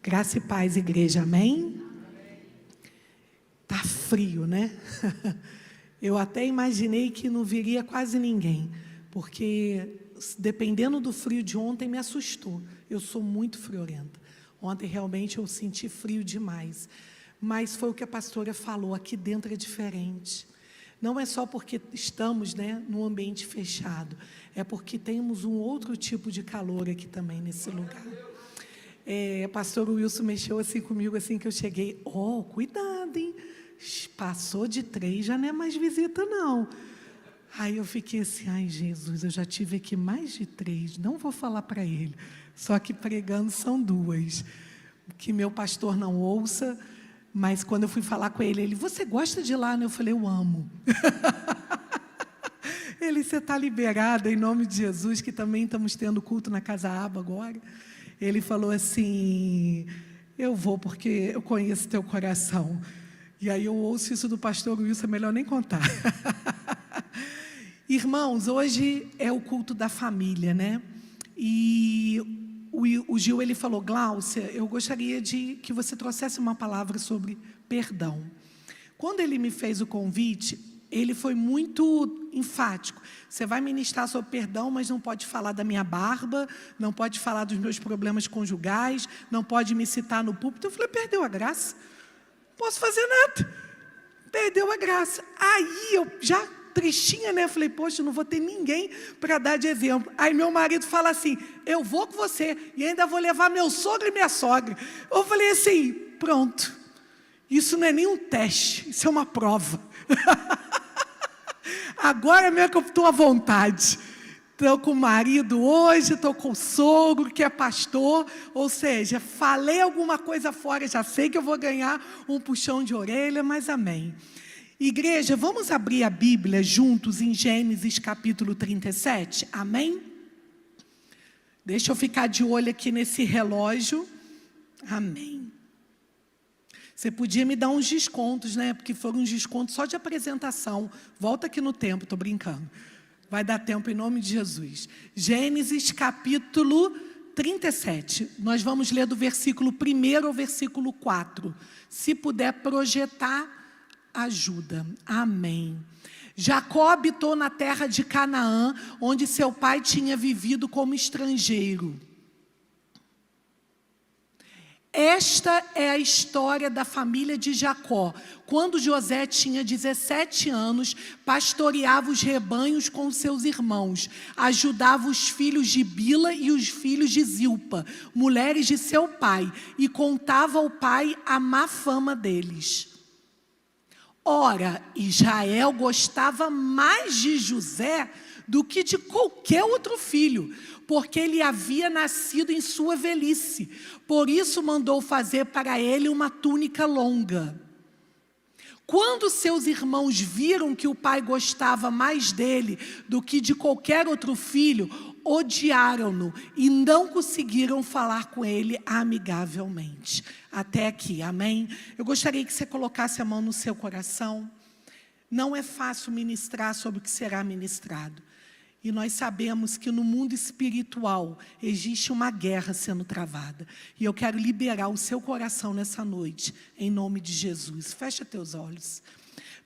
Graça e paz, igreja, amém? Tá frio, né? Eu até imaginei que não viria quase ninguém, porque dependendo do frio de ontem me assustou. Eu sou muito friorenta. Ontem realmente eu senti frio demais. Mas foi o que a pastora falou, aqui dentro é diferente. Não é só porque estamos, num ambiente fechado, é porque temos um outro tipo de calor aqui também nesse lugar. Pastor Wilson mexeu assim comigo assim que eu cheguei. Cuidado, hein? Passou de 3, já não é mais visita, não. Aí eu fiquei assim, ai Jesus, eu já tive aqui mais de 3, não vou falar para ele. Só que pregando são 2. Que meu pastor não ouça, mas quando eu fui falar com ele, você gosta de ir lá, né? Eu falei, eu amo. Ele, você está liberado em nome de Jesus, que também estamos tendo culto na Casa Aba agora. Ele falou assim, eu vou porque eu conheço teu coração. E aí eu ouço isso do pastor Wilson, é melhor nem contar. Irmãos, hoje é o culto da família, né? E o Gil, ele falou, Gláucia, eu gostaria de que você trouxesse uma palavra sobre perdão. Quando ele me fez o convite, ele foi muito enfático. Você vai ministrar sobre perdão, mas não pode falar da minha barba, não pode falar dos meus problemas conjugais, não pode me citar no púlpito. Eu falei, perdeu a graça. Não posso fazer nada. Perdeu a graça. Aí eu já tristinha, né? Eu falei, poxa, não vou ter ninguém para dar de exemplo. Aí meu marido fala assim, eu vou com você e ainda vou levar meu sogro e minha sogra. Eu falei assim, pronto. Isso não é nem um teste, isso é uma prova. Agora mesmo que eu estou à vontade. Estou com o marido hoje, estou com o sogro que é pastor, ou seja, falei alguma coisa fora, já sei que eu vou ganhar um puxão de orelha, mas amém. Igreja, vamos abrir a Bíblia juntos em Gênesis capítulo 37, amém? Deixa eu ficar de olho aqui nesse relógio, amém. Você podia me dar uns descontos, né? Porque foram uns descontos só de apresentação. Volta aqui no tempo, estou brincando. Vai dar tempo em nome de Jesus. Gênesis capítulo 37. Nós vamos ler do versículo 1 ao versículo 4. Se puder projetar, ajuda. Amém. Jacó habitou na terra de Canaã, onde seu pai tinha vivido como estrangeiro. Esta é a história da família de Jacó. Quando José tinha 17 anos, pastoreava os rebanhos com seus irmãos, ajudava os filhos de Bila e os filhos de Zilpa, mulheres de seu pai, e contava ao pai a má fama deles. Ora, Israel gostava mais de José do que de qualquer outro filho, porque ele havia nascido em sua velhice. Por isso mandou fazer para ele uma túnica longa. Quando seus irmãos viram que o pai gostava mais dele do que de qualquer outro filho, odiaram-no e não conseguiram falar com ele amigavelmente. Até aqui, amém? Eu gostaria que você colocasse a mão no seu coração. Não é fácil ministrar sobre o que será ministrado. E nós sabemos que no mundo espiritual existe uma guerra sendo travada. E eu quero liberar o seu coração nessa noite, em nome de Jesus. Fecha teus olhos.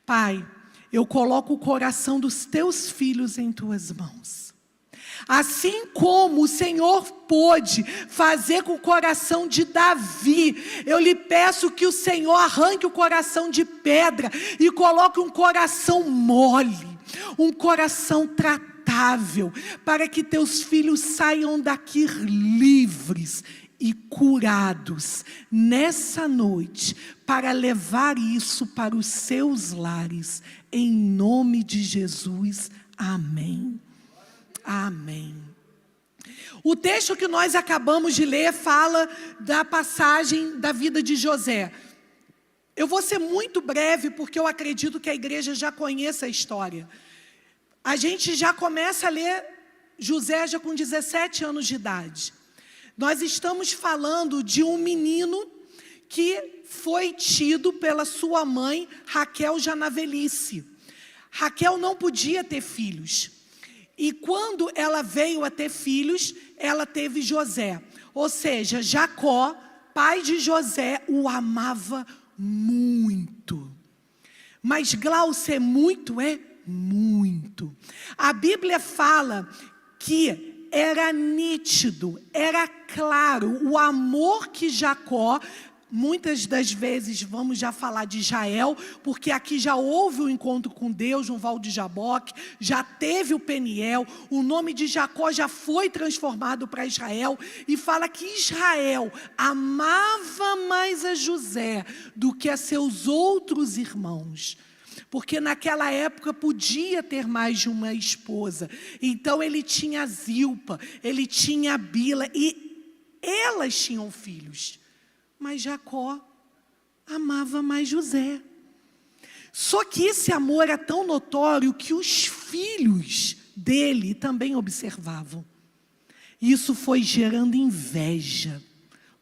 Pai, eu coloco o coração dos teus filhos em tuas mãos. Assim como o Senhor pôde fazer com o coração de Davi, eu lhe peço que o Senhor arranque o coração de pedra e coloque um coração mole, um coração tratável, para que teus filhos saiam daqui livres e curados nessa noite, para levar isso para os seus lares, em nome de Jesus, amém. Amém. O texto que nós acabamos de ler fala da passagem da vida de José. Eu vou ser muito breve, porque eu acredito que a igreja já conheça a história. A gente já começa a ler José já com 17 anos de idade. Nós estamos falando de um menino que foi tido pela sua mãe, Raquel, já na velhice. Raquel não podia ter filhos. E quando ela veio a ter filhos, ela teve José. Ou seja, Jacó pai de José, o amava muito. Mas Glaucia, é muito? É muito. A Bíblia fala que era nítido, era claro, o amor que Jacó... Muitas das vezes vamos já falar de Israel, porque aqui já houve o encontro com Deus no Val de Jaboque, já teve o Peniel, o nome de Jacó já foi transformado para Israel, e fala que Israel amava mais a José do que a seus outros irmãos. Porque naquela época podia ter mais de uma esposa. Então ele tinha Zilpa, ele tinha Bila, e elas tinham filhos. Mas Jacó amava mais José. Só que esse amor era tão notório que os filhos dele também observavam. Isso foi gerando inveja,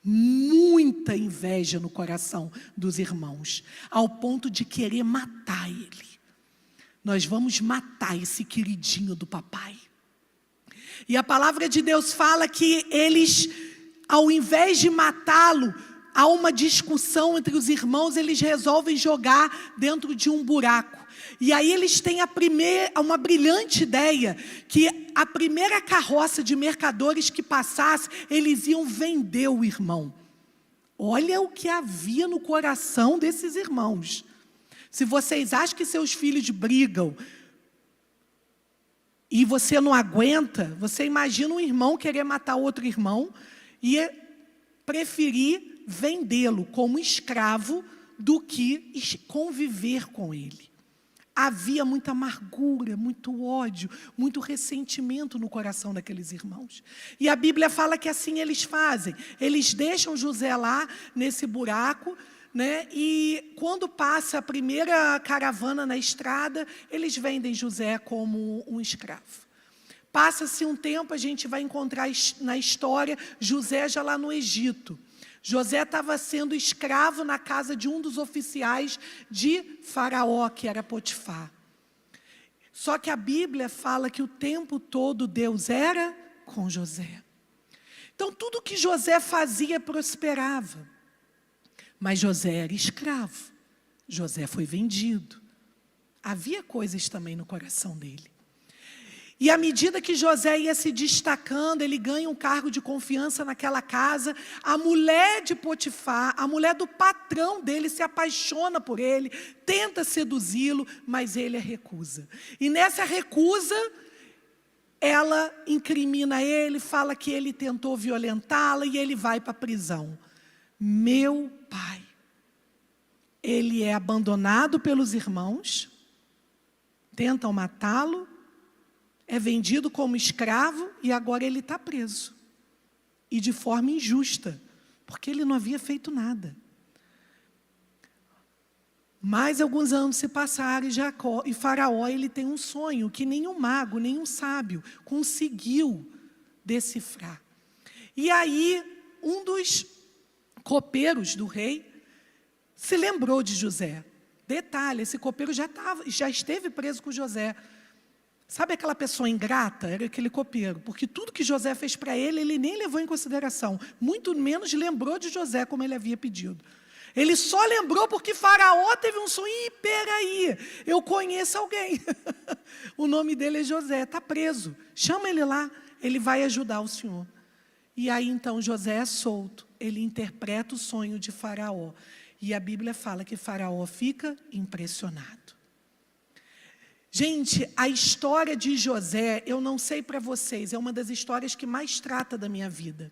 muita inveja no coração dos irmãos, ao ponto de querer matar ele. Nós vamos matar esse queridinho do papai. E a palavra de Deus fala que eles, ao invés de matá-lo, há uma discussão entre os irmãos, eles resolvem jogar dentro de um buraco. E aí eles têm uma brilhante ideia, que a primeira carroça de mercadores que passasse, eles iam vender o irmão. Olha o que havia no coração desses irmãos. Se vocês acham que seus filhos brigam e você não aguenta, você imagina um irmão querer matar outro irmão e preferir vendê-lo como escravo do que conviver com ele. Havia muita amargura, muito ódio, muito ressentimento no coração daqueles irmãos. E a Bíblia fala que assim eles fazem. Eles deixam José lá nesse buraco, né? E quando passa a primeira caravana na estrada, eles vendem José como um escravo. Passa-se um tempo, a gente vai encontrar na história José já lá no Egito. José estava sendo escravo na casa de um dos oficiais de Faraó, que era Potifar. Só que a Bíblia fala que o tempo todo Deus era com José. Então, tudo que José fazia prosperava. Mas José era escravo. José foi vendido. Havia coisas também no coração dele. E à medida que José ia se destacando, ele ganha um cargo de confiança naquela casa. A mulher de Potifar, a mulher do patrão dele, se apaixona por ele, tenta seduzi-lo, mas ele a recusa. E nessa recusa, ela incrimina ele, fala que ele tentou violentá-la e ele vai para a prisão. Meu pai, ele é abandonado pelos irmãos, tentam matá-lo, é vendido como escravo e agora ele está preso. E de forma injusta, porque ele não havia feito nada. Mais alguns anos se passaram e Faraó ele tem um sonho que nenhum mago, nenhum sábio conseguiu decifrar. E aí, um dos copeiros do rei se lembrou de José. Detalhe, esse copeiro já esteve preso com José. Sabe aquela pessoa ingrata? Era aquele copeiro, porque tudo que José fez para ele, ele nem levou em consideração, muito menos lembrou de José como ele havia pedido. Ele só lembrou porque Faraó teve um sonho. Ih, peraí, eu conheço alguém. O nome dele é José, está preso. Chama ele lá, ele vai ajudar o senhor. E aí então José é solto, ele interpreta o sonho de Faraó. E a Bíblia fala que Faraó fica impressionado. Gente, a história de José, eu não sei para vocês, é uma das histórias que mais trata da minha vida.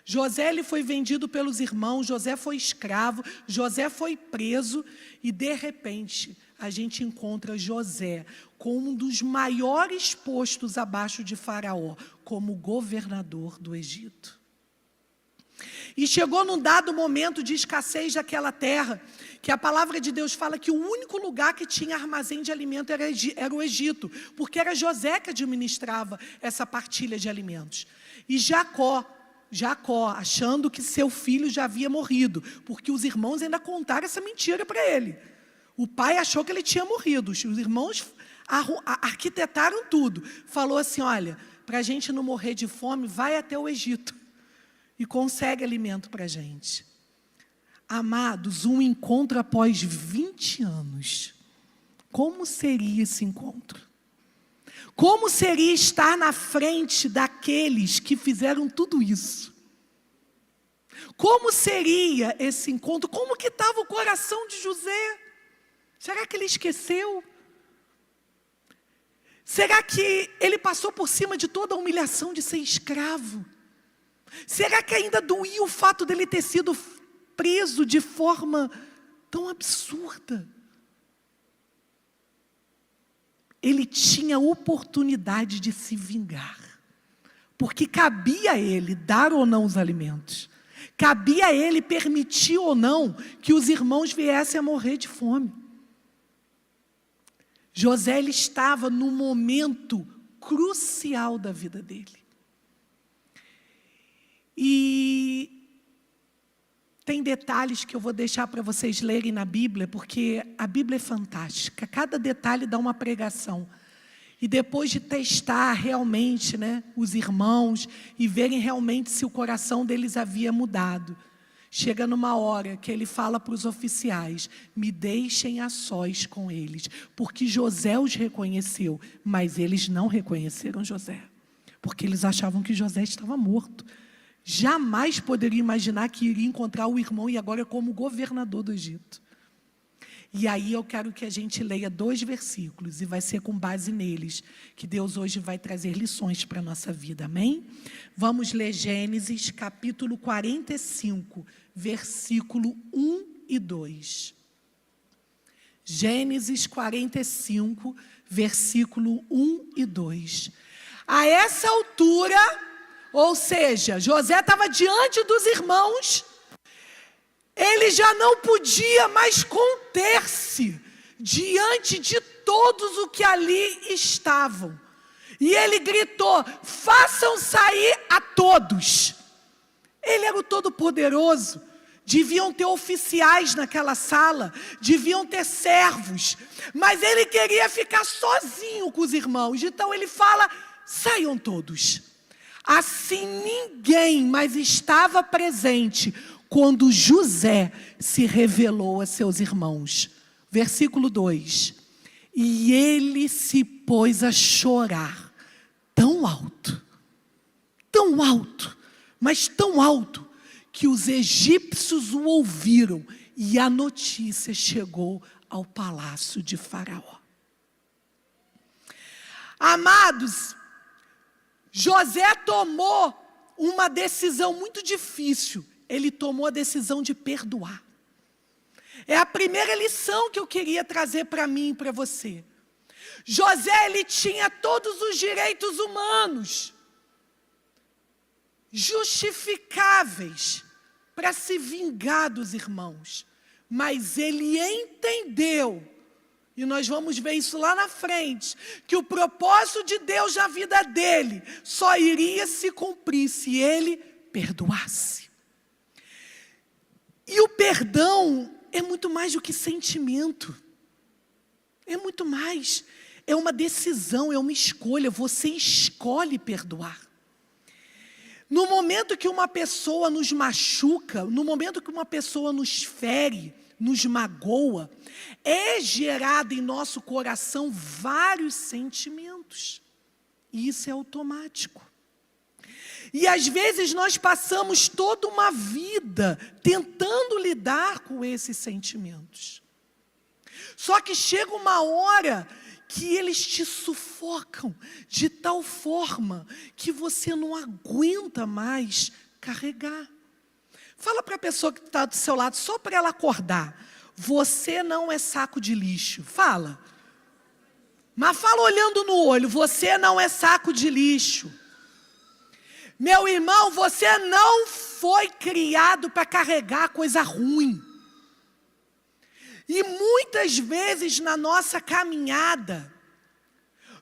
José ele foi vendido pelos irmãos, José foi escravo, José foi preso e de repente a gente encontra José com um dos maiores postos abaixo de Faraó, como governador do Egito. E chegou num dado momento de escassez daquela terra, que a palavra de Deus fala que o único lugar que tinha armazém de alimento era o Egito, porque era José que administrava essa partilha de alimentos. E Jacó, achando que seu filho já havia morrido, porque os irmãos ainda contaram essa mentira para ele. O pai achou que ele tinha morrido, os irmãos arquitetaram tudo. Falou assim, olha, para a gente não morrer de fome, vai até o Egito. e consegue alimento para a gente. Amados, um encontro após 20 anos. Como seria esse encontro? Como seria estar na frente daqueles que fizeram tudo isso? Como seria esse encontro? Como que estava o coração de José? Será que ele esqueceu? Será que ele passou por cima de toda a humilhação de ser escravo? Será que ainda doía o fato dele ter sido preso de forma tão absurda? Ele tinha a oportunidade de se vingar, porque cabia a ele dar ou não os alimentos, cabia a ele permitir ou não que os irmãos viessem a morrer de fome. José, ele estava no momento crucial da vida dele. E tem detalhes que eu vou deixar para vocês lerem na Bíblia, porque a Bíblia é fantástica. Cada detalhe dá uma pregação. E depois de testar realmente, os irmãos e verem realmente se o coração deles havia mudado, chega numa hora que ele fala para os oficiais: me deixem a sós com eles, porque José os reconheceu, mas eles não reconheceram José, porque eles achavam que José estava morto. Jamais poderia imaginar que iria encontrar o irmão e agora como governador do Egito. E aí eu quero que a gente leia 2 versículos, e vai ser com base neles que Deus hoje vai trazer lições para a nossa vida, amém? Vamos ler Gênesis capítulo 45, versículo 1 e 2. Gênesis 45, versículo 1 e 2. A essa altura, ou seja, José estava diante dos irmãos, ele já não podia mais conter-se diante de todos os que ali estavam. E ele gritou: façam sair a todos. Ele era o Todo-Poderoso. Deviam ter oficiais naquela sala, deviam ter servos, mas ele queria ficar sozinho com os irmãos. Então ele fala: saiam todos. Assim ninguém mais estava presente quando José se revelou a seus irmãos. Versículo 2. E ele se pôs a chorar tão alto, mas tão alto, que os egípcios o ouviram e a notícia chegou ao palácio de Faraó. Amados, José tomou uma decisão muito difícil. Ele tomou a decisão de perdoar. É a primeira lição que eu queria trazer para mim e para você. José, ele tinha todos os direitos humanos justificáveis para se vingar dos irmãos. Mas ele entendeu, e nós vamos ver isso lá na frente, que o propósito de Deus na vida dele só iria se cumprir se ele perdoasse. E o perdão é muito mais do que sentimento. É muito mais. É uma decisão, é uma escolha. Você escolhe perdoar. No momento que uma pessoa nos machuca, no momento que uma pessoa nos fere, nos magoa, é gerado em nosso coração vários sentimentos. E isso é automático. E às vezes nós passamos toda uma vida tentando lidar com esses sentimentos. Só que chega uma hora que eles te sufocam de tal forma que você não aguenta mais carregar. Fala para a pessoa que está do seu lado, só para ela acordar: você não é saco de lixo. Fala. Mas fala olhando no olho: você não é saco de lixo. Meu irmão, você não foi criado para carregar coisa ruim. E muitas vezes na nossa caminhada,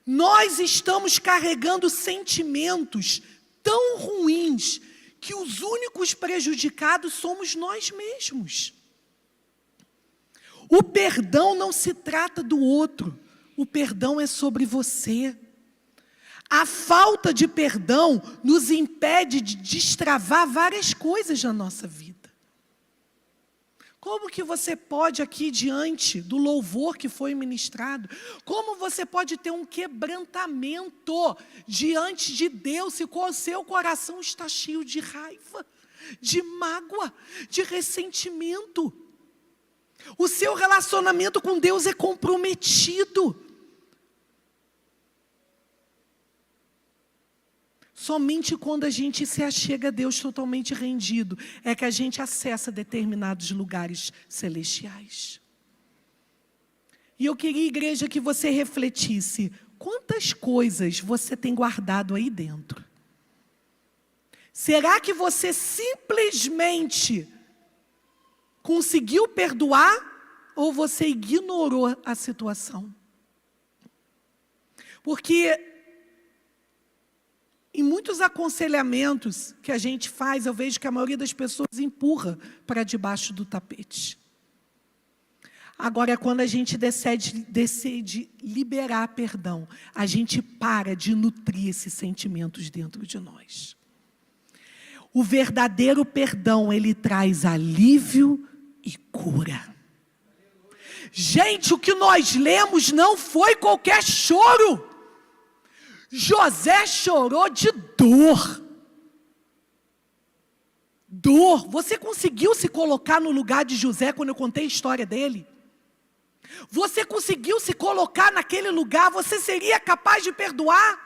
nós estamos carregando sentimentos tão ruins que os únicos prejudicados somos nós mesmos. O perdão não se trata do outro, o perdão é sobre você. A falta de perdão nos impede de destravar várias coisas na nossa vida. Como que você pode aqui diante do louvor que foi ministrado, como você pode ter um quebrantamento diante de Deus se o seu coração está cheio de raiva, de mágoa, de ressentimento? O seu relacionamento com Deus é comprometido. Somente quando a gente se achega a Deus totalmente rendido, é que a gente acessa determinados lugares celestiais. E eu queria, igreja, que você refletisse, quantas coisas você tem guardado aí dentro? Será que você simplesmente conseguiu perdoar ou você ignorou a situação? Porque em muitos aconselhamentos que a gente faz, eu vejo que a maioria das pessoas empurra para debaixo do tapete. Agora, quando a gente decide liberar perdão, a gente para de nutrir esses sentimentos dentro de nós. O verdadeiro perdão, ele traz alívio e cura. Gente, o que nós lemos não foi qualquer choro. José chorou de dor. Dor. Você conseguiu se colocar no lugar de José quando eu contei a história dele? Você conseguiu se colocar naquele lugar? Você seria capaz de perdoar?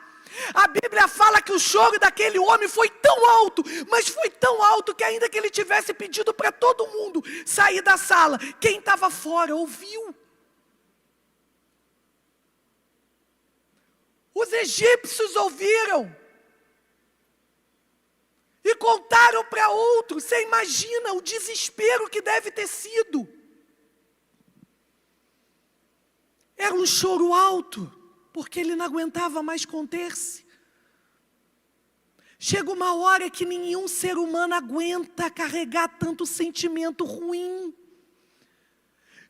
A Bíblia fala que o choro daquele homem foi tão alto, mas foi tão alto que ainda que ele tivesse pedido para todo mundo sair da sala, quem estava fora ouviu. Os egípcios ouviram e contaram para outros. Você imagina o desespero que deve ter sido. Era um choro alto, porque ele não aguentava mais conter-se. Chega uma hora que nenhum ser humano aguenta carregar tanto sentimento ruim.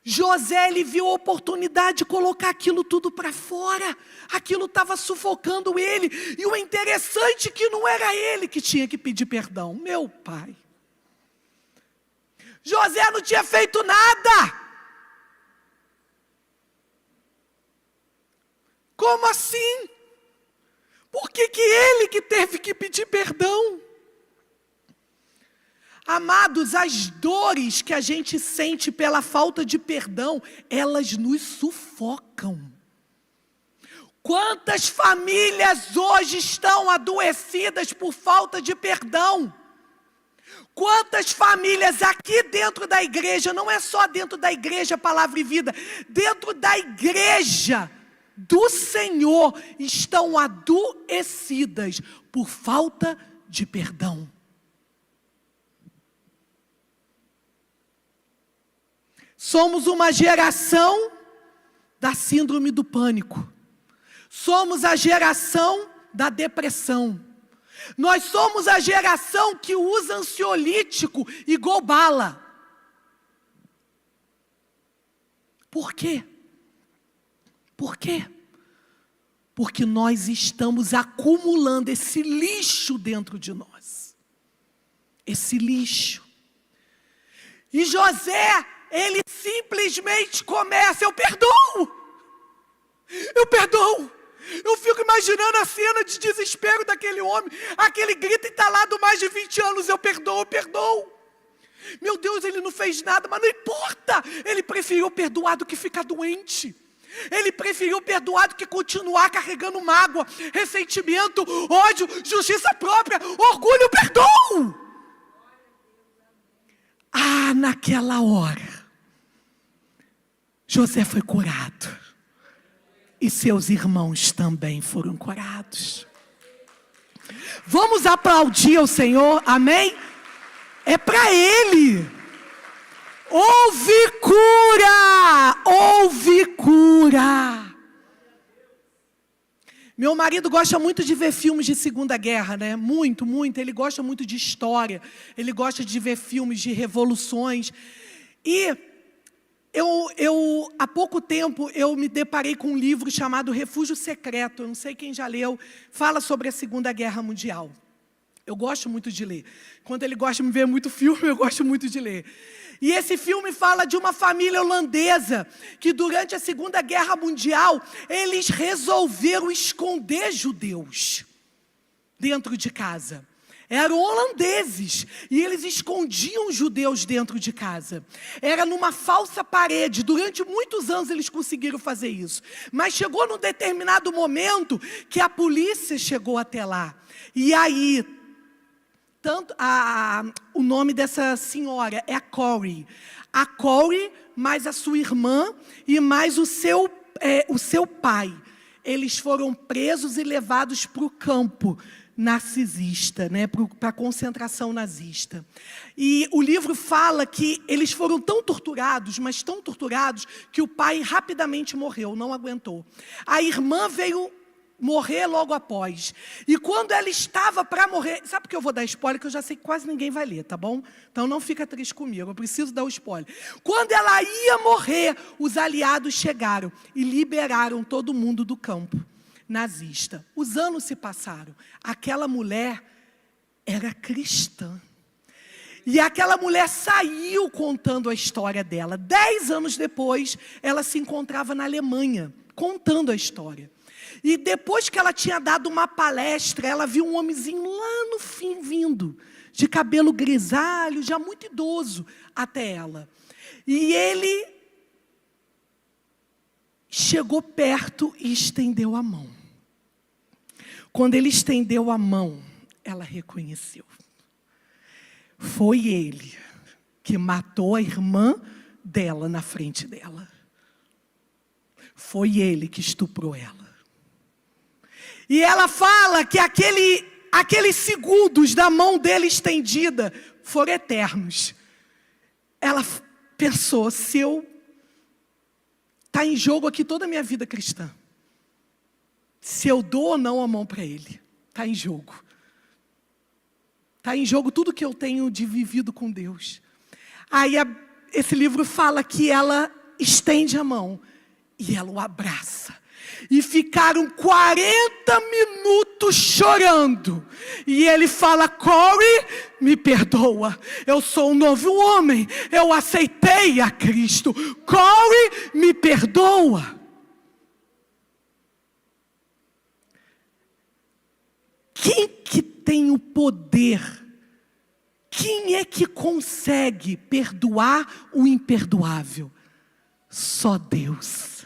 José, ele viu a oportunidade de colocar aquilo tudo para fora. Aquilo estava sufocando ele. E o interessante é que não era ele que tinha que pedir perdão. Meu pai. José não tinha feito nada. Como assim? Por que ele que teve que pedir perdão? Amados, as dores que a gente sente pela falta de perdão, elas nos sufocam. Quantas famílias hoje estão adoecidas por falta de perdão? Quantas famílias aqui dentro da igreja, não é só dentro da igreja Palavra e Vida, dentro da igreja do Senhor, estão adoecidas por falta de perdão. Somos uma geração da síndrome do pânico. Somos a geração da depressão. Nós somos a geração que usa ansiolítico igual bala. Por quê? Por quê? Porque nós estamos acumulando esse lixo dentro de nós. Esse lixo. E José, ele simplesmente começa, eu perdoo. Eu fico imaginando a cena de desespero daquele homem, aquele grito entalado mais de 20 anos, eu perdoo. Meu Deus, ele não fez nada, mas não importa, ele preferiu perdoar do que ficar doente. Ele preferiu perdoar do que continuar carregando mágoa, ressentimento, ódio, justiça própria, orgulho, perdão. Ah, naquela hora, José foi curado. E seus irmãos também foram curados. Vamos aplaudir ao Senhor, amém? É para Ele. Houve cura. Meu marido gosta muito de ver filmes de Segunda Guerra, né? Muito. Ele gosta muito de história. Ele gosta de ver filmes de revoluções. E Há pouco tempo, eu me deparei com um livro chamado Refúgio Secreto. Eu não sei quem já leu. Fala sobre a Segunda Guerra Mundial. Eu gosto muito de ler. Quando ele gosta de me ver muito filme, eu gosto muito de ler. E esse filme fala de uma família holandesa que, durante a Segunda Guerra Mundial, eles resolveram esconder judeus dentro de casa. Eram holandeses, e eles escondiam judeus dentro de casa. Era numa falsa parede. Durante muitos anos eles conseguiram fazer isso. Mas chegou num determinado momento que a polícia chegou até lá. E aí, o nome dessa senhora é a Corrie. A Corrie, mais a sua irmã e mais o seu pai. Eles foram presos e levados para o campo narcisista, né, para a concentração nazista. E o livro fala que eles foram tão torturados, mas tão torturados, que o pai rapidamente morreu, não aguentou. A irmã veio morrer logo após. E quando ela estava para morrer... Sabe por que eu vou dar spoiler? Que eu já sei que quase ninguém vai ler, tá bom? Então não fica triste comigo, eu preciso dar o spoiler. Quando ela ia morrer, os aliados chegaram e liberaram todo mundo do campo nazista. Os anos se passaram. Aquela mulher era cristã. E aquela mulher saiu contando a história dela. 10 anos depois, ela se encontrava na Alemanha, contando a história. E depois que ela tinha dado uma palestra, ela viu um homenzinho lá no fim vindo, de cabelo grisalho, já muito idoso, até ela. E ele chegou perto e estendeu a mão. Quando ele estendeu a mão, ela reconheceu. Foi ele que matou a irmã dela na frente dela. Foi ele que estuprou ela. E ela fala que aqueles segundos da mão dele estendida foram eternos. Ela pensou, está em jogo aqui toda a minha vida cristã. Se eu dou ou não a mão para ele, está em jogo. Está em jogo tudo que eu tenho de vivido com Deus. Aí esse livro fala que ela estende a mão e ela o abraça. E ficaram 40 minutos chorando. E ele fala, Corrie, me perdoa. Eu sou um novo homem. Eu aceitei a Cristo. Corrie, me perdoa. Quem que tem o poder? Quem é que consegue perdoar o imperdoável? Só Deus.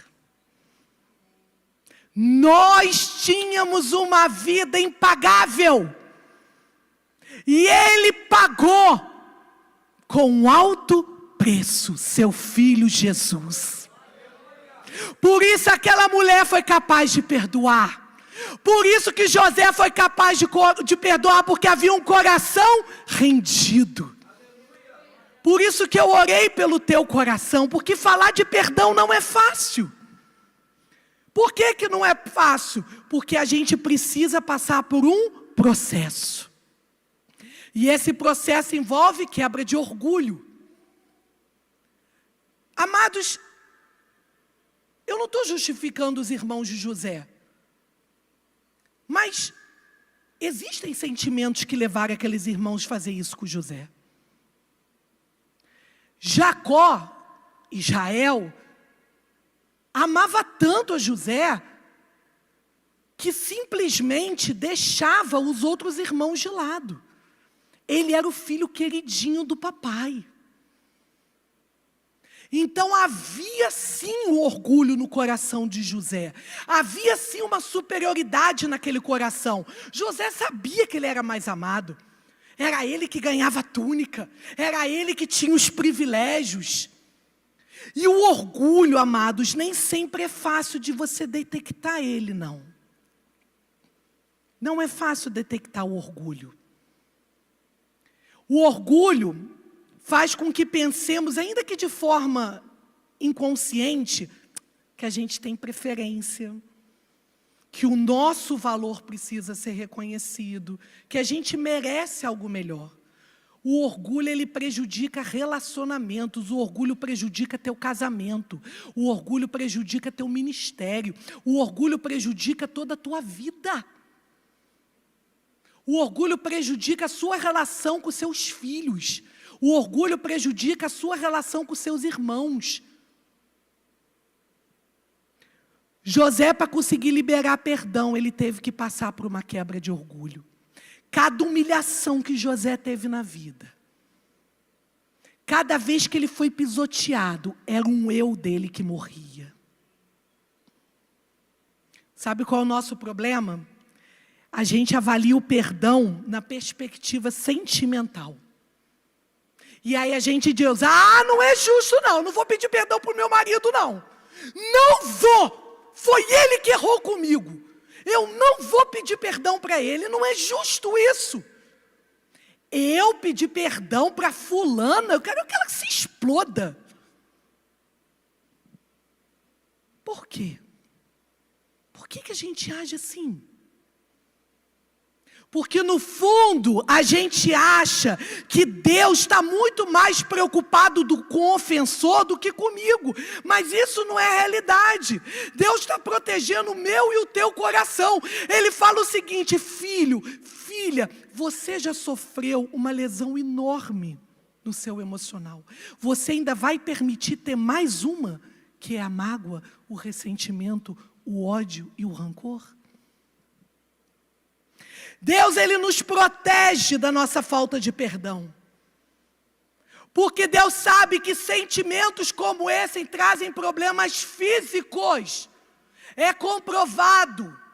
Nós tínhamos uma vida impagável. E Ele pagou com um alto preço, seu Filho Jesus. Por isso aquela mulher foi capaz de perdoar. Por isso que José foi capaz de perdoar, porque havia um coração rendido. Por isso que eu orei pelo teu coração, porque falar de perdão não é fácil. Por que não é fácil? Porque a gente precisa passar por um processo. E esse processo envolve quebra de orgulho. Amados, eu não estou justificando os irmãos de José. Mas existem sentimentos que levaram aqueles irmãos a fazer isso com José. Jacó, Israel, amava tanto a José que simplesmente deixava os outros irmãos de lado. Ele era o filho queridinho do papai. Então havia sim um orgulho no coração de José. Havia sim uma superioridade naquele coração. José sabia que ele era mais amado. Era ele que ganhava a túnica. Era ele que tinha os privilégios. E o orgulho, amados, nem sempre é fácil de você detectar ele, não. Não é fácil detectar o orgulho. O orgulho faz com que pensemos, ainda que de forma inconsciente, que a gente tem preferência, que o nosso valor precisa ser reconhecido, que a gente merece algo melhor. O orgulho, ele prejudica relacionamentos. O orgulho prejudica teu casamento. O orgulho prejudica teu ministério. O orgulho prejudica toda a tua vida. O orgulho prejudica a sua relação com seus filhos. O orgulho prejudica a sua relação com seus irmãos. José, para conseguir liberar perdão, ele teve que passar por uma quebra de orgulho. Cada humilhação que José teve na vida, cada vez que ele foi pisoteado, era um eu dele que morria. Sabe qual é o nosso problema? A gente avalia o perdão na perspectiva sentimental. E aí a gente diz, não é justo não vou pedir perdão para o meu marido não. Não vou, foi ele que errou comigo. Eu não vou pedir perdão para ele, não é justo isso. Eu pedir perdão para fulana, eu quero que ela se exploda. Por quê? Por que a gente age assim? Porque no fundo a gente acha que Deus está muito mais preocupado com o ofensor do que comigo. Mas isso não é a realidade. Deus está protegendo o meu e o teu coração. Ele fala o seguinte, filho, filha, você já sofreu uma lesão enorme no seu emocional. Você ainda vai permitir ter mais uma, que é a mágoa, o ressentimento, o ódio e o rancor? Deus, ele nos protege da nossa falta de perdão. Porque Deus sabe que sentimentos como esse trazem problemas físicos. É comprovado.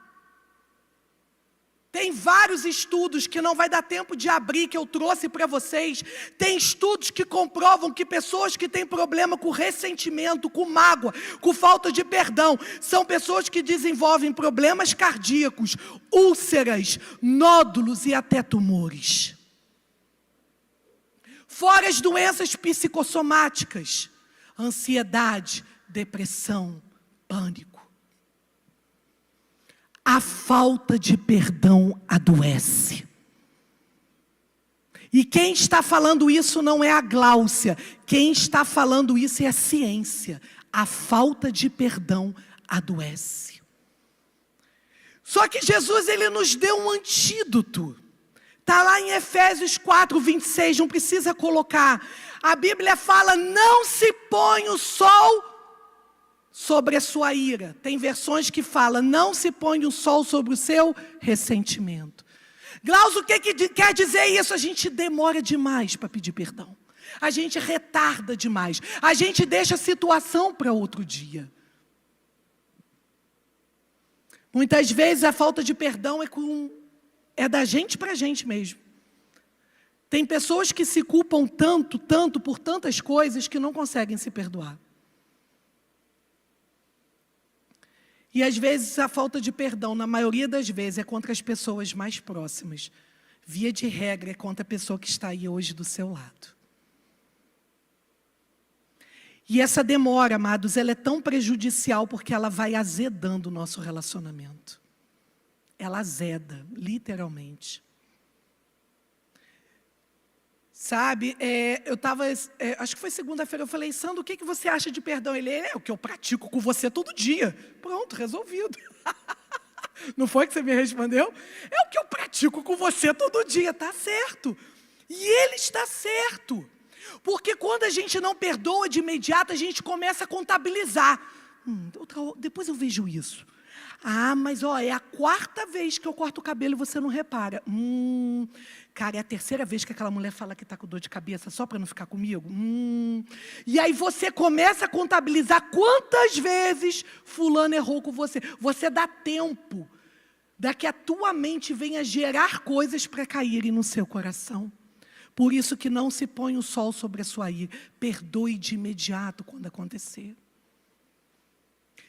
Tem vários estudos que não vai dar tempo de abrir, que eu trouxe para vocês. Tem estudos que comprovam que pessoas que têm problema com ressentimento, com mágoa, com falta de perdão, são pessoas que desenvolvem problemas cardíacos, úlceras, nódulos e até tumores. Fora as doenças psicossomáticas, ansiedade, depressão, pânico. A falta de perdão adoece. E quem está falando isso não é a Gláucia. Quem está falando isso é a ciência. A falta de perdão adoece. Só que Jesus, ele nos deu um antídoto. Está lá em Efésios 4, 26, não precisa colocar. A Bíblia fala, não se põe o sol sobre a sua ira. Tem versões que falam, não se põe o sol sobre o seu ressentimento. Glaucio, o que quer dizer isso? A gente demora demais para pedir perdão. A gente retarda demais. A gente deixa a situação para outro dia. Muitas vezes a falta de perdão é da gente para a gente mesmo. Tem pessoas que se culpam tanto por tantas coisas que não conseguem se perdoar. E às vezes a falta de perdão, na maioria das vezes, é contra as pessoas mais próximas. Via de regra, é contra a pessoa que está aí hoje do seu lado. E essa demora, amados, ela é tão prejudicial porque ela vai azedando o nosso relacionamento. Ela azeda, literalmente. Sabe, eu estava, acho que foi segunda-feira, eu falei, Sandro, o que você acha de perdão? Ele, é o que eu pratico com você todo dia. Pronto, resolvido. Não foi que você me respondeu? É o que eu pratico com você todo dia, tá certo. E ele está certo. Porque quando a gente não perdoa de imediato, a gente começa a contabilizar. Depois eu vejo isso. Mas é a 4ª vez que eu corto o cabelo e você não repara. Cara, é a 3ª vez que aquela mulher fala que está com dor de cabeça só para não ficar comigo. E aí você começa a contabilizar quantas vezes fulano errou com você. Você dá tempo da que a tua mente venha gerar coisas para caírem no seu coração. Por isso que não se põe o sol sobre a sua ira. Perdoe de imediato quando acontecer.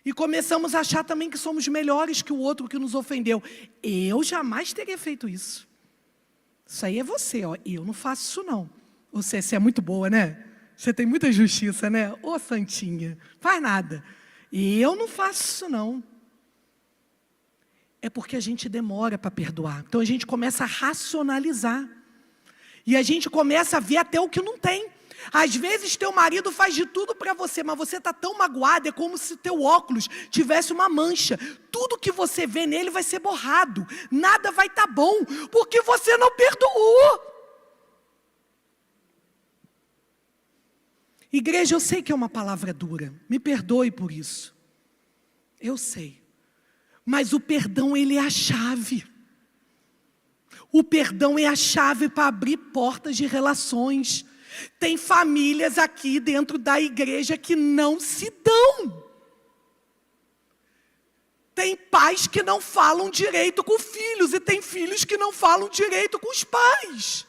E começamos a achar também que somos melhores que o outro que nos ofendeu. Eu jamais teria feito isso. Isso aí é você, ó. Eu não faço isso não. Você é muito boa, né? Você tem muita justiça, né? Ô, santinha, faz nada. Eu não faço isso não. É porque a gente demora para perdoar. Então a gente começa a racionalizar. E a gente começa a ver até o que não tem. Às vezes teu marido faz de tudo para você, mas você está tão magoado, é como se teu óculos tivesse uma mancha. Tudo que você vê nele vai ser borrado. Nada vai estar bom, porque você não perdoou. Igreja, eu sei que é uma palavra dura. Me perdoe por isso. Eu sei. Mas o perdão, ele é a chave. O perdão é a chave para abrir portas de relações. Tem famílias aqui dentro da igreja que não se dão. Tem pais que não falam direito com filhos e tem filhos que não falam direito com os pais.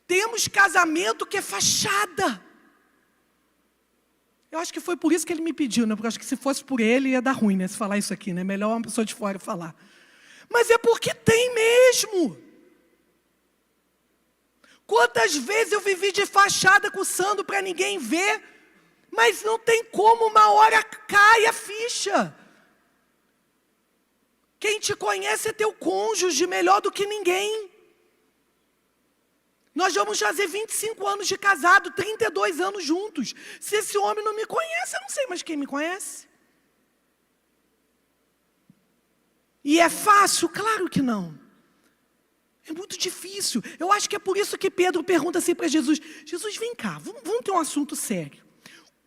Temos casamento que é fachada. Eu acho que foi por isso que ele me pediu, né? Porque eu acho que se fosse por ele ia dar ruim, né? Se falar isso aqui, né? Melhor uma pessoa de fora falar. Mas é porque tem mesmo. Quantas vezes eu vivi de fachada coçando para ninguém ver, mas não tem como, uma hora cai a ficha. Quem te conhece é teu cônjuge melhor do que ninguém. Nós vamos fazer 25 anos de casado, 32 anos juntos. Se esse homem não me conhece, eu não sei mais quem me conhece. E é fácil? Claro que não. É muito difícil. Eu acho que é por isso que Pedro pergunta assim para Jesus. Jesus, vem cá, vamos ter um assunto sério.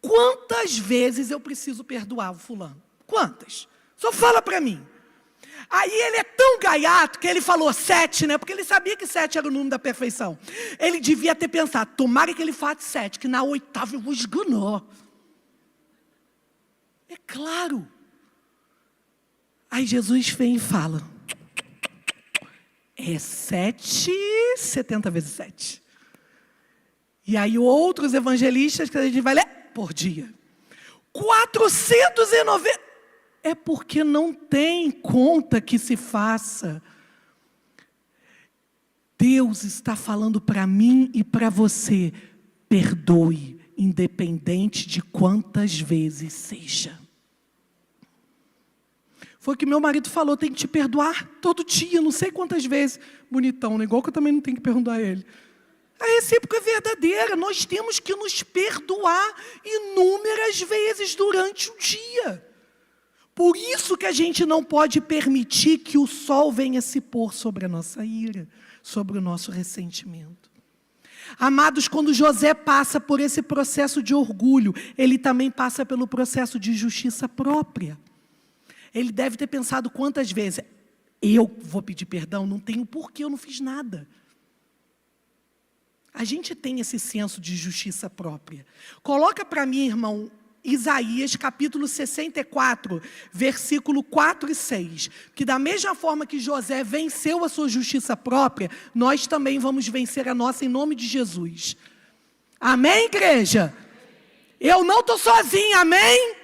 Quantas vezes eu preciso perdoar o fulano? Quantas? Só fala para mim. Aí ele é tão gaiato que ele falou 7, né? Porque ele sabia que 7 era o número da perfeição. Ele devia ter pensado, tomara que ele fale 7, que na 8ª eu vou esganar. É claro. Aí Jesus vem e fala, é 7, 70 vezes 7. E aí outros evangelistas que a gente vai ler por dia. 490. É porque não tem conta que se faça. Deus está falando para mim e para você, perdoe, independente de quantas vezes seja. Foi o que meu marido falou, tem que te perdoar todo dia, não sei quantas vezes. Bonitão, né? Igual que eu também não tenho que perdoar ele. A recíproca é verdadeira, nós temos que nos perdoar inúmeras vezes durante o dia. Por isso que a gente não pode permitir que o sol venha se pôr sobre a nossa ira, sobre o nosso ressentimento. Amados, quando José passa por esse processo de orgulho, ele também passa pelo processo de justiça própria. Ele deve ter pensado quantas vezes, eu vou pedir perdão, não tenho porquê, eu não fiz nada. A gente tem esse senso de justiça própria. Coloca para mim, irmão, Isaías capítulo 64, versículo 4 e 6. Que da mesma forma que José venceu a sua justiça própria, nós também vamos vencer a nossa em nome de Jesus. Amém, igreja? Eu não estou sozinha, amém?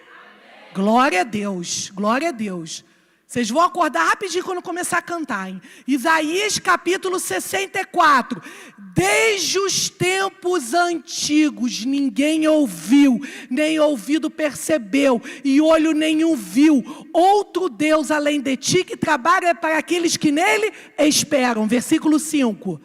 Glória a Deus, glória a Deus. Vocês vão acordar rapidinho quando começar a cantar, hein? Isaías capítulo 64. Desde os tempos antigos, ninguém ouviu, nem ouvido percebeu, e olho nenhum viu, outro Deus além de ti, que trabalha para aqueles que nele esperam. Versículo 5.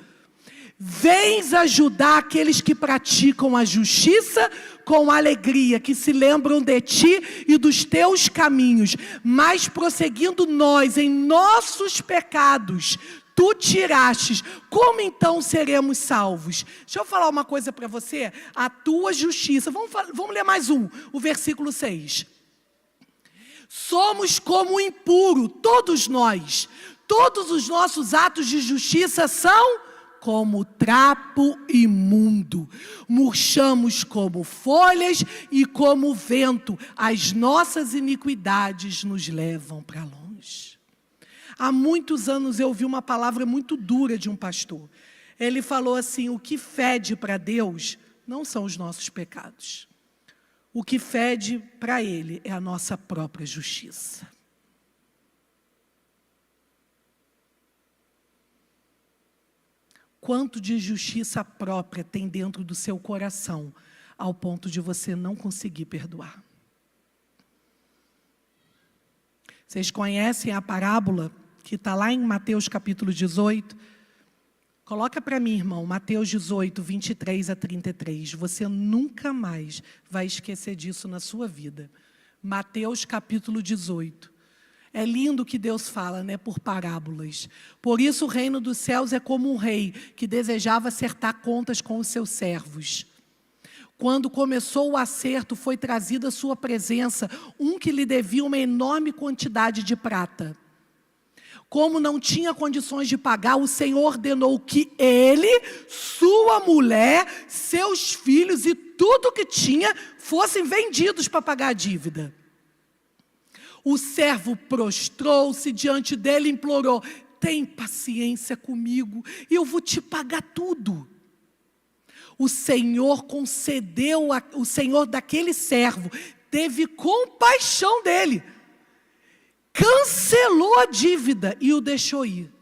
Vens ajudar aqueles que praticam a justiça com alegria, que se lembram de ti e dos teus caminhos. Mas prosseguindo nós em nossos pecados, tu tirastes. Como então seremos salvos? Deixa eu falar uma coisa para você. A tua justiça. Vamos ler mais o versículo 6. Somos como o impuro, todos nós. Todos os nossos atos de justiça são como trapo imundo, murchamos como folhas e como vento, as nossas iniquidades nos levam para longe. Há muitos anos eu ouvi uma palavra muito dura de um pastor. Ele falou assim, o que fede para Deus não são os nossos pecados. O que fede para Ele é a nossa própria justiça. Quanto de justiça própria tem dentro do seu coração, ao ponto de você não conseguir perdoar? Vocês conhecem a parábola que está lá em Mateus capítulo 18, Coloca para mim, irmão, Mateus 18, 23 a 33. Você nunca mais vai esquecer disso na sua vida. Mateus capítulo 18. É lindo que Deus fala, né, por parábolas. Por isso o reino dos céus é como um rei que desejava acertar contas com os seus servos. Quando começou o acerto, foi trazido à sua presença um que lhe devia uma enorme quantidade de prata. Como não tinha condições de pagar, o Senhor ordenou que ele, sua mulher, seus filhos e tudo que tinha fossem vendidos para pagar a dívida. O servo prostrou-se diante dele e implorou: tem paciência comigo e eu vou te pagar tudo. O Senhor concedeu, o Senhor daquele servo teve compaixão dele, cancelou a dívida e o deixou ir.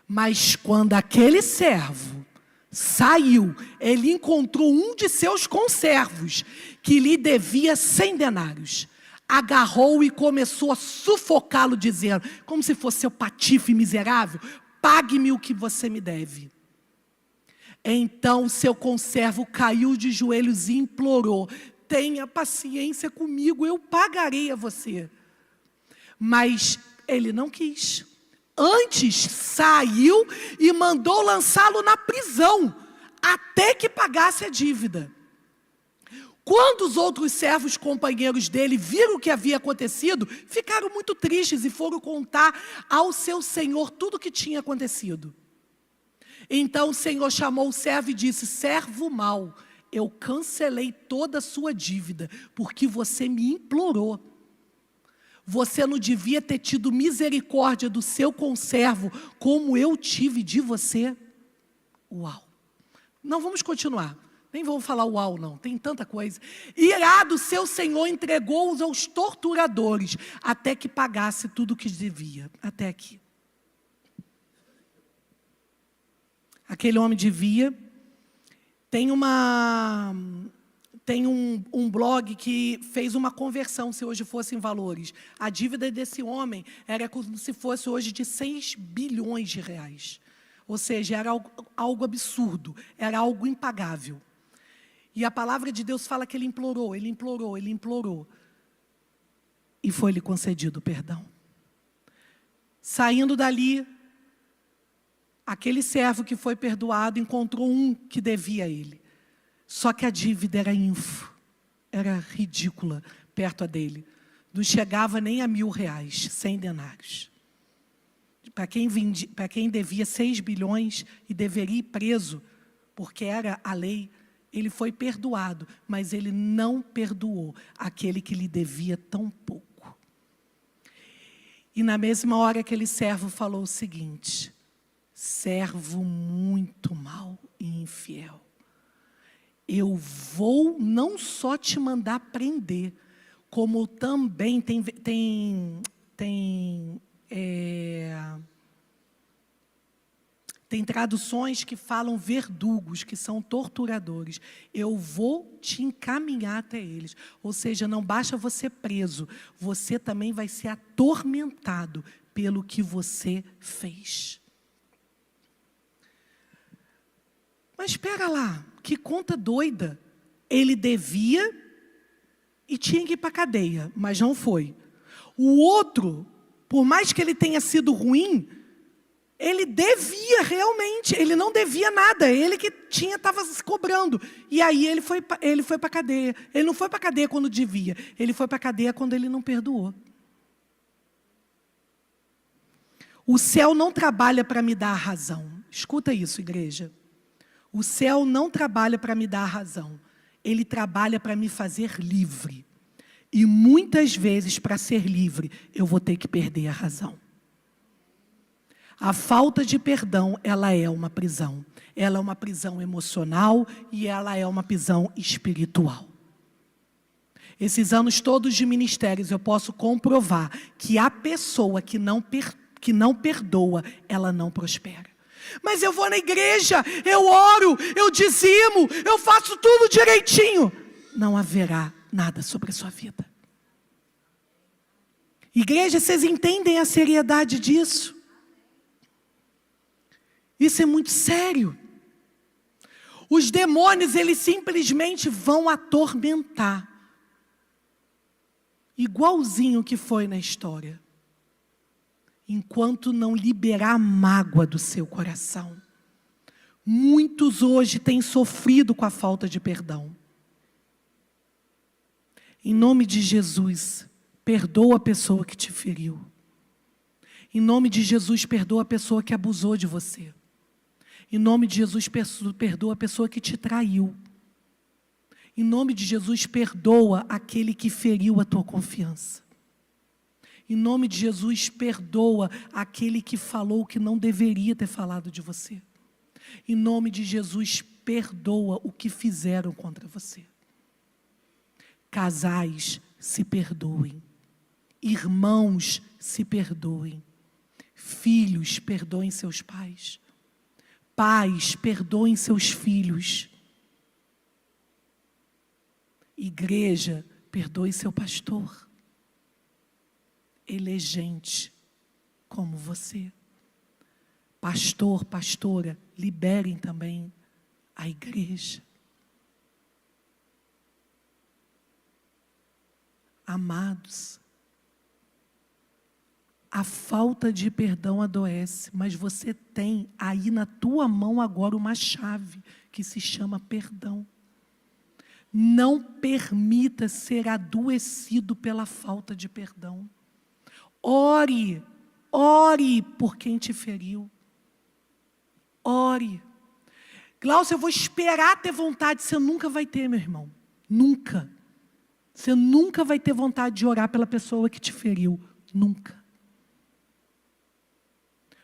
Mas quando aquele servo saiu, ele encontrou um de seus conservos que lhe devia 100 denários. Agarrou-o e começou a sufocá-lo, dizendo, como se fosse seu patife miserável: pague-me o que você me deve. Então o seu conservo caiu de joelhos e implorou: tenha paciência comigo, eu pagarei a você. Mas ele não quis. Antes saiu e mandou lançá-lo na prisão, até que pagasse a dívida. Quando os outros servos companheiros dele viram o que havia acontecido, ficaram muito tristes e foram contar ao seu senhor tudo o que tinha acontecido. Então o Senhor chamou o servo e disse: servo mau, eu cancelei toda a sua dívida, porque você me implorou. Você não devia ter tido misericórdia do seu conservo, como eu tive de você? Uau! Não, vamos continuar. Nem vamos falar uau, não. Tem tanta coisa. Irado, seu senhor entregou-os aos torturadores, até que pagasse tudo o que devia. Até aqui. Aquele homem devia. Tem um blog que fez uma conversão, se hoje fossem valores. A dívida desse homem era como se fosse hoje de 6 bilhões de reais. Ou seja, era algo absurdo, era algo impagável. E a palavra de Deus fala que ele implorou, ele implorou, ele implorou. E foi-lhe concedido perdão. Saindo dali, aquele servo que foi perdoado encontrou um que devia a ele. Só que a dívida era era ridícula perto dele. Não chegava nem a R$1.000, 100 denários. Para quem devia 6 bilhões e deveria ir preso, porque era a lei, ele foi perdoado, mas ele não perdoou aquele que lhe devia tão pouco. E na mesma hora aquele servo falou o seguinte: servo muito mau e infiel, eu vou não só te mandar prender, como também tem traduções que falam verdugos, que são torturadores. Eu vou te encaminhar até eles. Ou seja, não basta você preso, você também vai ser atormentado pelo que você fez. Mas espera lá, que conta doida. Ele devia e tinha que ir para a cadeia, mas não foi. O outro, por mais que ele tenha sido ruim, ele devia realmente, ele não devia nada, ele que estava se cobrando. E aí ele foi para a cadeia. Ele não foi para a cadeia quando devia, ele foi para a cadeia quando ele não perdoou. O céu não trabalha para me dar a razão. Escuta isso, igreja. O céu não trabalha para me dar a razão. Ele trabalha para me fazer livre. E muitas vezes, para ser livre, eu vou ter que perder a razão. A falta de perdão, ela é uma prisão. Ela é uma prisão emocional e ela é uma prisão espiritual. Esses anos todos de ministérios, eu posso comprovar que a pessoa que não perdoa, ela não prospera. Mas eu vou na igreja, eu oro, eu dizimo, eu faço tudo direitinho. Não haverá nada sobre a sua vida. Igreja, vocês entendem a seriedade disso? Isso é muito sério. Os demônios, eles simplesmente vão atormentar. Igualzinho que foi na história. Enquanto não liberar a mágoa do seu coração. Muitos hoje têm sofrido com a falta de perdão. Em nome de Jesus, perdoa a pessoa que te feriu. Em nome de Jesus, perdoa a pessoa que abusou de você. Em nome de Jesus, perdoa a pessoa que te traiu. Em nome de Jesus, perdoa aquele que feriu a tua confiança. Em nome de Jesus, perdoa aquele que falou que não deveria ter falado de você. Em nome de Jesus, perdoa o que fizeram contra você. Casais, se perdoem. Irmãos, se perdoem. Filhos, perdoem seus pais. Pais, perdoem seus filhos. Igreja, perdoe seu pastor. Ele é gente como você. Pastor, pastora, liberem também a igreja. Amados, a falta de perdão adoece, mas você tem aí na tua mão agora uma chave que se chama perdão. Não permita ser adoecido pela falta de perdão. Ore, ore por quem te feriu. Ore. Glaucio, eu vou esperar ter vontade. Você nunca vai ter, meu irmão. Nunca. Você nunca vai ter vontade de orar pela pessoa que te feriu. Nunca.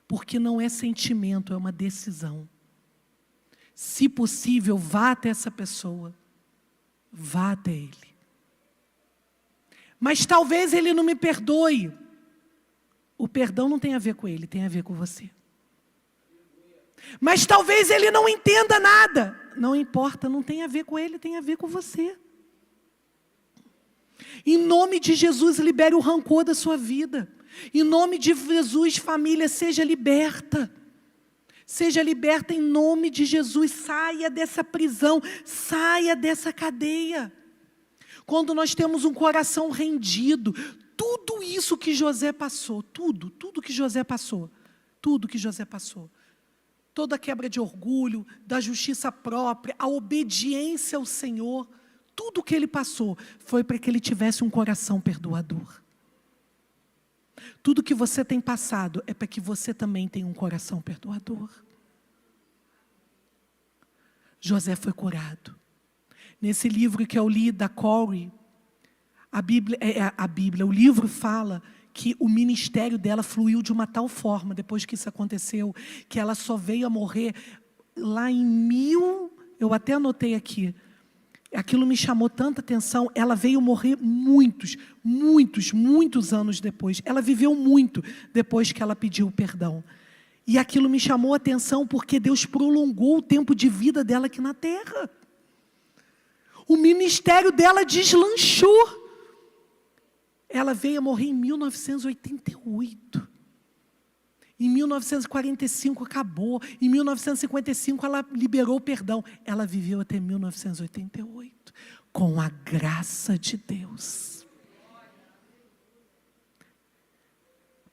Porque não é sentimento, é uma decisão. Se possível, vá até essa pessoa. Vá até ele. Mas talvez ele não me perdoe. O perdão não tem a ver com ele, tem a ver com você. Mas talvez ele não entenda nada. Não importa, não tem a ver com ele, tem a ver com você. Em nome de Jesus, libere o rancor da sua vida. Em nome de Jesus, família, seja liberta. Seja liberta em nome de Jesus. Saia dessa prisão, saia dessa cadeia. Quando nós temos um coração rendido, tudo isso que José passou, tudo que José passou, toda a quebra de orgulho, da justiça própria, a obediência ao Senhor, tudo que ele passou foi para que ele tivesse um coração perdoador. Tudo que você tem passado é para que você também tenha um coração perdoador. José foi curado. Nesse livro que eu li da Corey, o livro fala que o ministério dela fluiu de uma tal forma, depois que isso aconteceu, que ela só veio a morrer lá eu até anotei aqui, aquilo me chamou tanta atenção, ela veio morrer muitos anos depois. Ela viveu muito depois que ela pediu perdão. E aquilo me chamou a atenção porque Deus prolongou o tempo de vida dela aqui na terra. O ministério dela deslanchou. Ela veio a morrer em 1988. Em 1945 acabou. Em 1955 ela liberou o perdão. Ela viveu até 1988. Com a graça de Deus.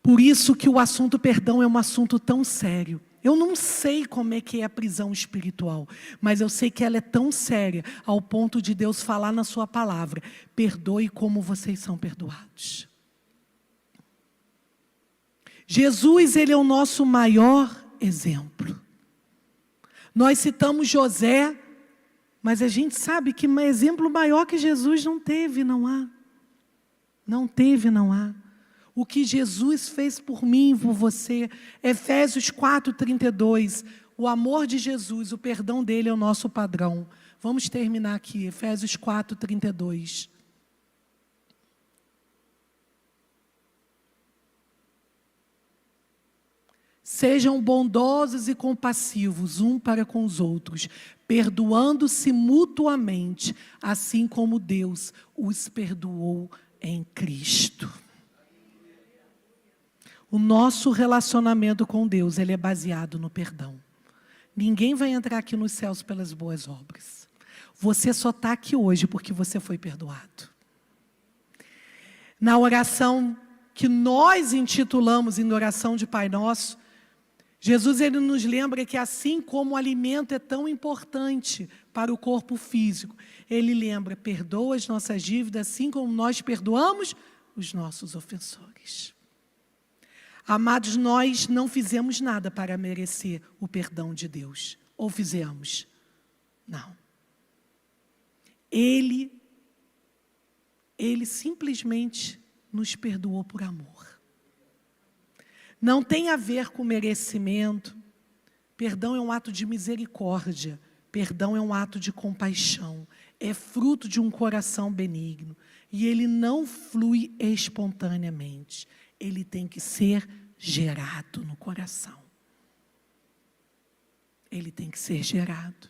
Por isso que o assunto perdão é um assunto tão sério. Eu não sei como é que é a prisão espiritual, mas eu sei que ela é tão séria ao ponto de Deus falar na sua palavra: perdoe como vocês são perdoados. Jesus, ele é o nosso maior exemplo. Nós citamos José, mas a gente sabe que exemplo maior que Jesus não teve, não há. Não teve, não há. O que Jesus fez por mim e por você, Efésios 4:32, o amor de Jesus, o perdão dele é o nosso padrão. Vamos terminar aqui, Efésios 4:32. Sejam bondosos e compassivos um para com os outros, perdoando-se mutuamente, assim como Deus os perdoou em Cristo. O nosso relacionamento com Deus, ele é baseado no perdão. Ninguém vai entrar aqui nos céus pelas boas obras. Você só está aqui hoje porque você foi perdoado. Na oração que nós intitulamos em oração de Pai Nosso, Jesus ele nos lembra que assim como o alimento é tão importante para o corpo físico, ele lembra, perdoa as nossas dívidas assim como nós perdoamos os nossos ofensores. Amados, nós não fizemos nada para merecer o perdão de Deus. Ou fizemos? Não. Ele simplesmente nos perdoou por amor. Não tem a ver com merecimento. Perdão é um ato de misericórdia. Perdão é um ato de compaixão. É fruto de um coração benigno. E ele não flui espontaneamente. Ele tem que ser gerado no coração. Ele tem que ser gerado.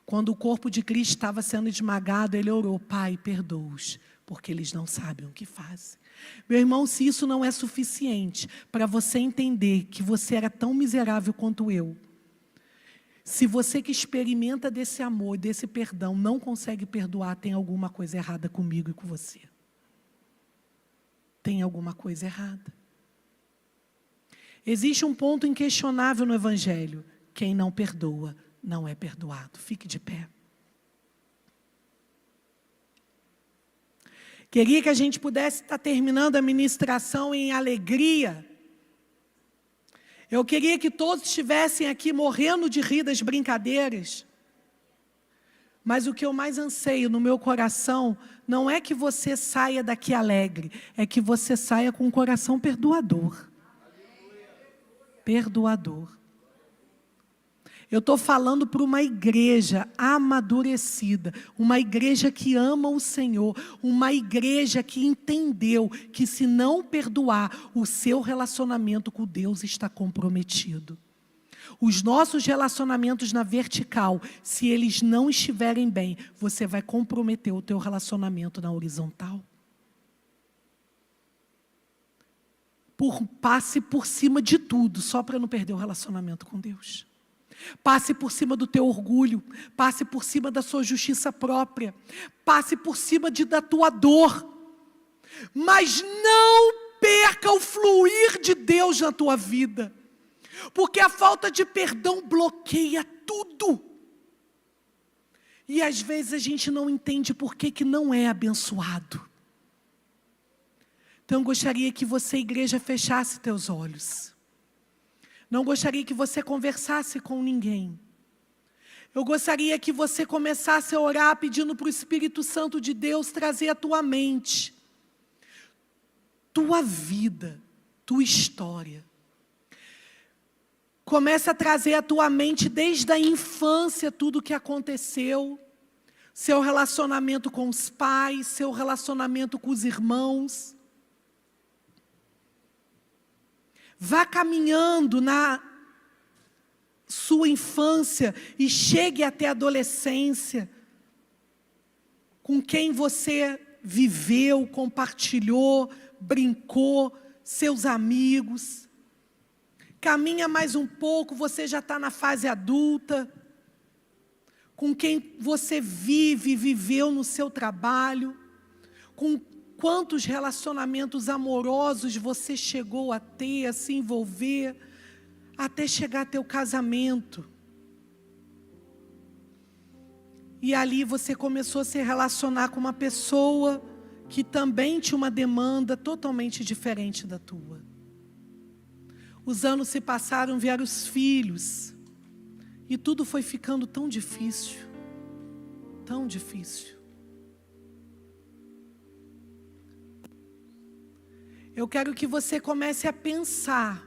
Quando o corpo de Cristo estava sendo esmagado, ele orou, Pai, perdoa-os, porque eles não sabem o que fazem. Meu irmão, se isso não é suficiente para você entender que você era tão miserável quanto eu, se você que experimenta desse amor, desse perdão, não consegue perdoar, tem alguma coisa errada comigo e com você. Tem alguma coisa errada. Existe um ponto inquestionável no Evangelho. Quem não perdoa, não é perdoado. Fique de pé. Queria que a gente pudesse estar terminando a ministração em alegria. Eu queria que todos estivessem aqui morrendo de rir das brincadeiras. Mas o que eu mais anseio no meu coração não é que você saia daqui alegre, é que você saia com um coração perdoador. Perdoador. Eu estou falando para uma igreja amadurecida, uma igreja que ama o Senhor, uma igreja que entendeu que se não perdoar, o seu relacionamento com Deus está comprometido. Os nossos relacionamentos na vertical, se eles não estiverem bem, você vai comprometer o teu relacionamento na horizontal. Passe por cima de tudo, só para não perder o relacionamento com Deus. Passe por cima do teu orgulho, passe por cima da sua justiça própria, passe por cima da tua dor, mas não perca o fluir de Deus na tua vida, porque a falta de perdão bloqueia tudo. E às vezes a gente não entende por que não é abençoado. Então eu gostaria que você, igreja, fechasse teus olhos. Não gostaria que você conversasse com ninguém. Eu gostaria que você começasse a orar pedindo para o Espírito Santo de Deus trazer a tua mente, tua vida, tua história. Comece a trazer a tua mente desde a infância tudo o que aconteceu, seu relacionamento com os pais, seu relacionamento com os irmãos. Vá caminhando na sua infância e chegue até a adolescência, com quem você viveu, compartilhou, brincou, seus amigos. Caminha mais um pouco, você já está na fase adulta, com quem você viveu no seu trabalho, com quantos relacionamentos amorosos você chegou a ter, a se envolver, até chegar ao teu casamento. E ali você começou a se relacionar com uma pessoa que também tinha uma demanda totalmente diferente da tua. Os anos se passaram, vieram os filhos, e tudo foi ficando tão difícil, tão difícil. Eu quero que você comece a pensar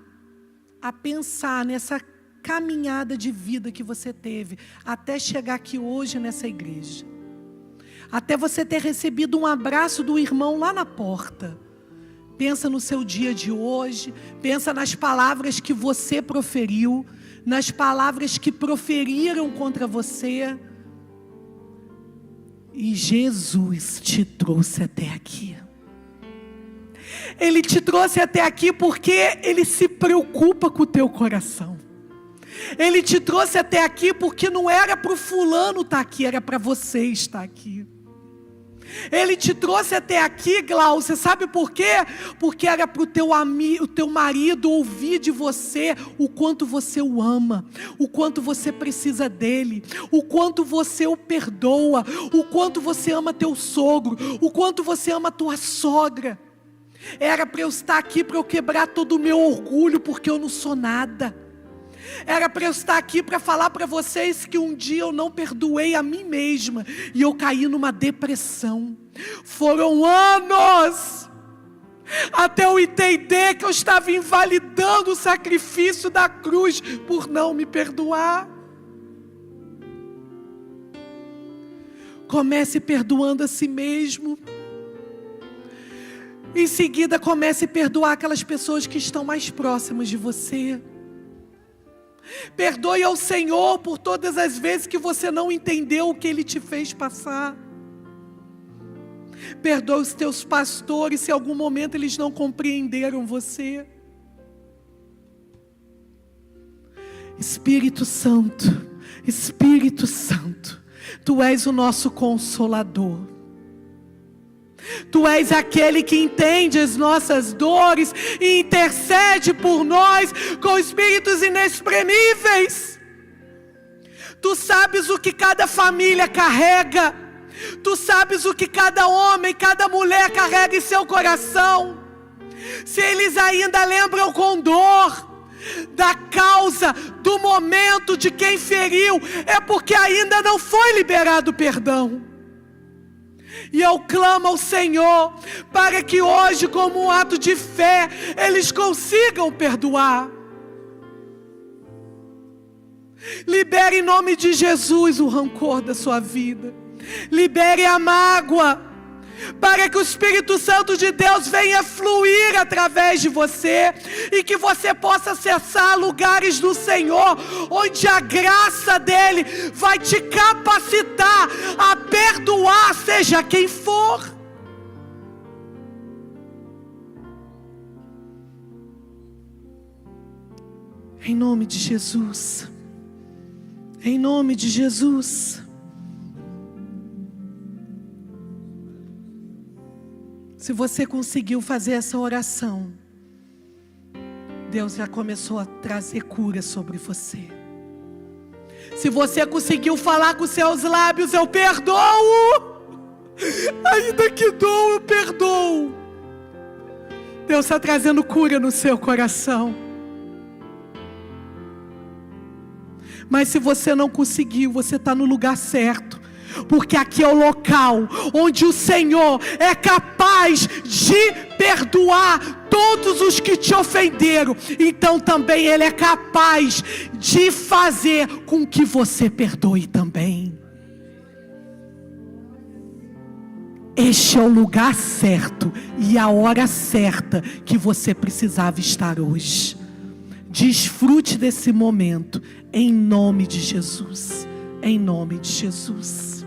nessa caminhada de vida que você teve, até chegar aqui hoje nessa igreja. Até você ter recebido um abraço do irmão lá na porta. Pensa no seu dia de hoje, pensa nas palavras que você proferiu, nas palavras que proferiram contra você. E Jesus te trouxe até aqui. Ele te trouxe até aqui porque Ele se preocupa com o teu coração. Ele te trouxe até aqui porque não era para o fulano estar aqui, era para você estar aqui. Ele te trouxe até aqui, Glaucia, sabe por quê? Porque era para o teu marido ouvir de você o quanto você o ama, o quanto você precisa dele, o quanto você o perdoa, o quanto você ama teu sogro, o quanto você ama tua sogra. Era para eu estar aqui, para eu quebrar todo o meu orgulho, porque eu não sou nada. Era para eu estar aqui para falar para vocês que um dia eu não perdoei a mim mesma e eu caí numa depressão. Foram anos até eu entender que eu estava invalidando o sacrifício da cruz por não me perdoar. Comece perdoando a si mesmo. Em seguida, comece a perdoar aquelas pessoas que estão mais próximas de você. Perdoe ao Senhor por todas as vezes que você não entendeu o que Ele te fez passar. Perdoe os teus pastores se em algum momento eles não compreenderam você. Espírito Santo, Espírito Santo, Tu és o nosso Consolador. Tu és aquele que entende as nossas dores e intercede por nós com espíritos inexprimíveis. Tu sabes o que cada família carrega. Tu sabes o que cada homem, cada mulher carrega em seu coração. Se eles ainda lembram com dor da causa, do momento de quem feriu, é porque ainda não foi liberado o perdão. E eu clamo ao Senhor para que hoje, como um ato de fé, eles consigam perdoar. Libere em nome de Jesus o rancor da sua vida. Libere a mágoa, para que o Espírito Santo de Deus venha fluir através de você e que você possa acessar lugares do Senhor, onde a graça dEle vai te capacitar a perdoar, seja quem for. Em nome de Jesus, em nome de Jesus. Se você conseguiu fazer essa oração, Deus já começou a trazer cura sobre você. Se você conseguiu falar com seus lábios, eu perdoo, ainda que dou, eu perdoo. Deus está trazendo cura no seu coração. Mas se você não conseguiu, você está no lugar certo. Porque aqui é o local onde o Senhor é capaz de perdoar todos os que te ofenderam. Então também Ele é capaz de fazer com que você perdoe também. Este é o lugar certo e a hora certa que você precisava estar hoje. Desfrute desse momento em nome de Jesus. Em nome de Jesus.